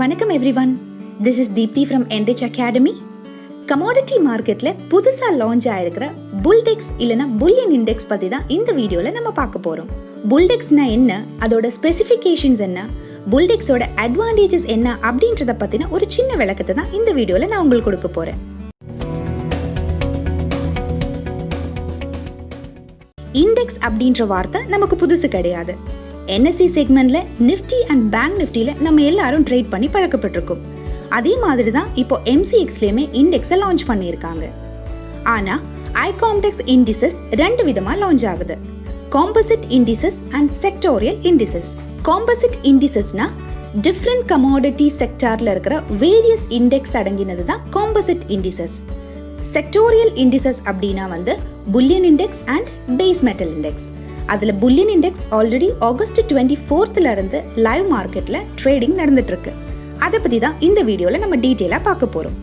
வணக்கம் everyone. This is Deepthi from Enrich Academy. Commodity marketல புதுசா launch ஆயிருக்கிற BULLDEX இல்லனா Bullion Index பத்தி தான் இந்த வீடியோல நம்ம பார்க்க போறோம். BULLDEXனா என்ன, அதோட ஸ்பெசிஃபிகேஷன்ஸ் என்ன, BULLDEXோட அட்வான்டேஜஸ் என்ன அப்படின்றத பத்தின ஒரு சின்ன விளக்கத்தை தான் இந்த வீடியோல நான் உங்களுக்கு கொடுக்க போறேன். இண்டெக்ஸ் அப்படின்ற வார்த்தை நமக்கு புதுசு கிடையாது. NSE செக்மெண்ட்ல நிஃப்டி அண்ட் பேங்க் நிஃப்டில நம்ம எல்லாரும் ட்ரேட் பண்ணி பழக்கப்பட்டிருக்கோம். அதே மாதிரி தான் இப்போ MCXலயுமே இண்டெக்ஸை லான்ச் பண்ணியிருக்காங்க. ஆனா ICOMDEX இண்டிசஸ் ரெண்டு விதமா லான்ச் ஆகுது. Composite indices and sectoral indices. Composite இண்டிசஸ்னா டிஃப்ரெண்ட் கமாடிட்டி செக்டார்ல இருக்கிற வேரியஸ் இண்டெக்ஸ் அடங்கினது தான் காம்போசிட் இண்டிசஸ். செக்டோரியல் இண்டிசஸ் அப்படின்னா Bullion Index and base metal index. அதுல Bullion Index already August 24th இருந்து லைவ் மார்க்கெட்ல ட்ரேடிங் நடந்துட்டு இருக்கு. அதை பத்தி தான் இந்த வீடியோல நம்ம டீடைலா பார்க்க போறோம்.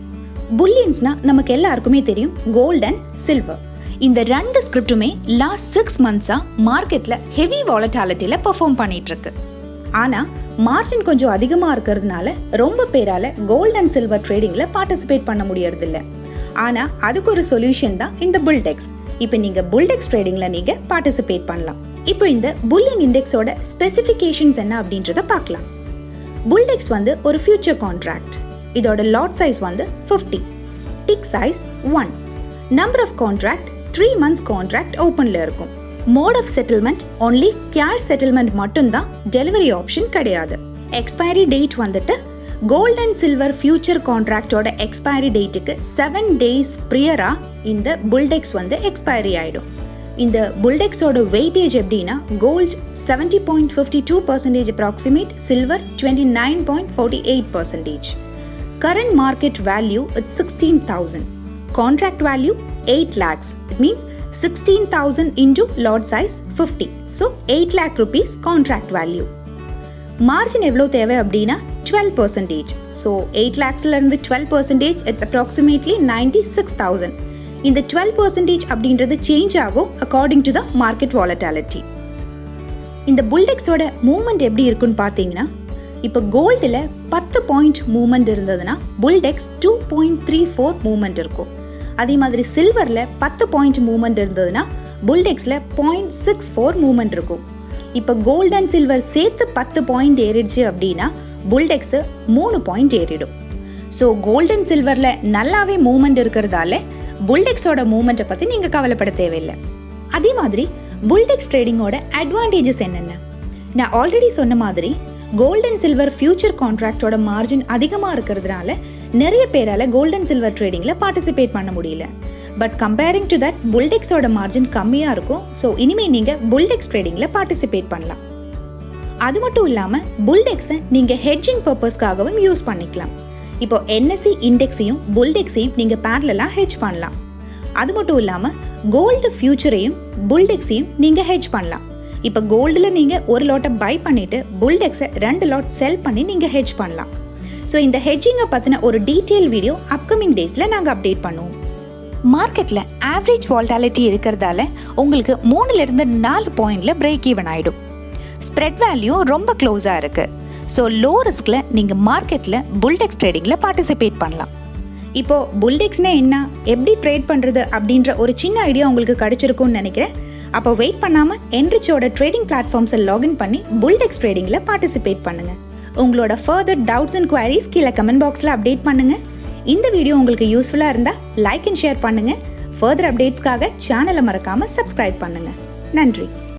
புல்லியன்ஸ்னா நமக்கு எல்லாருக்குமே தெரியும், கோல்ட் அண்ட் சில்வர். இந்த ரெண்டு ஸ்கிரிப்டுமே லாஸ்ட் 6 months மார்க்கெட்ல ஹெவி வாலட்டாலிட்டியில பெர்ஃபார்ம் பண்ணிட்டு இருக்கு. ஆனா மார்ஜின் கொஞ்சம் அதிகமா இருக்கிறதுனால ரொம்ப பேரால கோல்ட் அண்ட் சில்வர் ட்ரேடிங்ல பார்ட்டிசிபேட் பண்ண முடியறது இல்ல. ஆனா அதுக்கு ஒரு சொல்யூஷன் தான் இந்த BULLDEX. இப்போ நீங்க BULLDEX ட்ரேடிங்ல நீங்க பார்ட்டிசிபேட் பண்ணலாம். இப்போ இந்த Bullion இண்டெக்ஸோட ஸ்பெசிஃபிகேஷன்ஸ் என்ன அப்படின்றத பார்க்கலாம். BULLDEX ஒரு ஃபியூச்சர் கான்ட்ராக்ட். இதோட lot size 50, tick size 1, number of contract 3 months contract ஓப்பன்ல இருக்கும். Mode of settlement only cash settlement மட்டும் தான், டெலிவரி ஆப்ஷன் கிடையாது. Expiry date gold and silver future கான்ட்ராக்டோட எக்ஸ்பைரி டேட்டுக்கு 7 days ப்ரியரா இந்த BULLDEX எக்ஸ்பைரி ஆயிடும். இந்த BULLDEXோட வெயிட்டேஜ் எப்படின்னா, gold 70.52% approximate, silver 29.48%. Current market value it's 16,000. Contract value 8 lakhs. It means 16,000 into lot size 50. So 8 lakh rupees contract value. Margin எவ்வளோ தேவை அப்படின்னா 12%. ஸோ 8 lakhsல இருந்து 12% இட்ஸ் அப்ராக்சிமேட்லி 96,000. இந்த 12% அப்படின்றது சேஞ்ச் ஆகும் according to the market volatility. இந்த BULLDEXோட movement எப்படி இருக்குன்னு பார்த்தீங்கன்னா, இப்போ கோல்டில் 10 point மூவ்மெண்ட் இருந்ததுன்னா BULLDEX 2.34 மூவ்மெண்ட் இருக்கும். அதே மாதிரி சில்வரில் 10 point மூவ்மெண்ட் இருந்ததுன்னா BULLDEXல 0.64 மூவ்மெண்ட் இருக்கும். இப்போ கோல்ட் அண்ட் சில்வர் சேர்த்து 10 point ஏறிடுச்சு அப்படின்னா BULLDEX 3 point ஏறிடும். ஸோ கோல்ட் அண்ட் சில்வரில் நல்லாவே மூவ்மெண்ட் இருக்கிறதால BULLDEXோட மூவ்மெண்ட்டை பற்றி நீங்கள் கவலைப்பட தேவையில்லை. அதே மாதிரி BULLDEX ட்ரேடிங்கோட அட்வான்டேஜஸ் என்னென்ன? நான் ஆல்ரெடி சொன்ன மாதிரி கோல்ட் அண்ட் சில்வர் ஃபியூச்சர் கான்ட்ராக்டோட மார்ஜின் அதிகமாக இருக்கிறதுனால நிறைய பேரால் கோல்ட் அண்ட் சில்வர் ட்ரேடிங்கில் பார்ட்டிசிபேட் பண்ண முடியல. பட் கம்பேரிங் டு தட் BULLDEXோட மார்ஜின் கம்மியாக இருக்கும். ஸோ இனிமேல் நீங்கள் BULLDEX ட்ரேடிங்கில் பார்ட்டிசிபேட் பண்ணலாம். அது மட்டும் இல்லாமல் BULLDEXை நீங்கள் ஹெட்ஜிங் பர்பஸ்க்காகவும் யூஸ் பண்ணிக்கலாம். இப்போ NSE இண்டெக்ஸையும் BULLDEXையும் நீங்கள் பேரலலாக ஹெட்ஜ் பண்ணலாம். அது மட்டும் இல்லாமல் கோல்டு ஃபியூச்சரையும் BULLDEXையும் நீங்கள் ஹெட்ஜ் பண்ணலாம். இப்போ கோல்டில் நீங்கள் ஒரு லாட்டை பை பண்ணிவிட்டு BULLDEXை 2 lot செல் பண்ணி நீங்கள் ஹெட்ஜ் பண்ணலாம். ஸோ இந்த ஹெட்ஜிங்கை பற்றின ஒரு டீட்டெயில் வீடியோ அப்கமிங் டேஸில் நாங்கள் அப்டேட் பண்ணுவோம். மார்க்கெட்டில் ஆவரேஜ் வாலட்டாலிட்டி இருக்கிறதால உங்களுக்கு 3லிருந்து 4 பாயிண்டில் பிரேக் ஈவன் ஆகிடும். ஸ்ப்ரெட் வேல்யூ ரொம்ப க்ளோஸாக இருக்குது. ஸோ லோ ரிஸ்கில் நீங்கள் மார்க்கெட்டில் BULLDEX ட்ரேடிங்கில் பார்ட்டிசிபேட் பண்ணலாம். இப்போது BULLDEXனா என்ன, எப்படி ட்ரேட் பண்ணுறது அப்படின்ற ஒரு சின்ன ஐடியா உங்களுக்கு கிடைச்சிருக்கும்னு நினைக்கிறேன். அப்போ வெயிட் பண்ணாமல் Enrichோட ட்ரேடிங் பிளாட்ஃபார்ம்ஸை லாகின் பண்ணி BULLDEX ட்ரேடிங்கில் பார்ட்டிசிபேட் பண்ணுங்கள். உங்களோட ஃபர்தர் டவுட்ஸ் அண்ட் குவரிஸ் கீழே கமெண்ட் பாக்ஸில் அப்டேட் பண்ணுங்கள். இந்த வீடியோ உங்களுக்கு யூஸ்ஃபுல்லாக இருந்தால் லைக் அண்ட் ஷேர் பண்ணுங்கள். ஃபர்தர் அப்டேட்ஸ்க்காக சேனலை மறக்காமல் சப்ஸ்கிரைப் பண்ணுங்கள். நன்றி.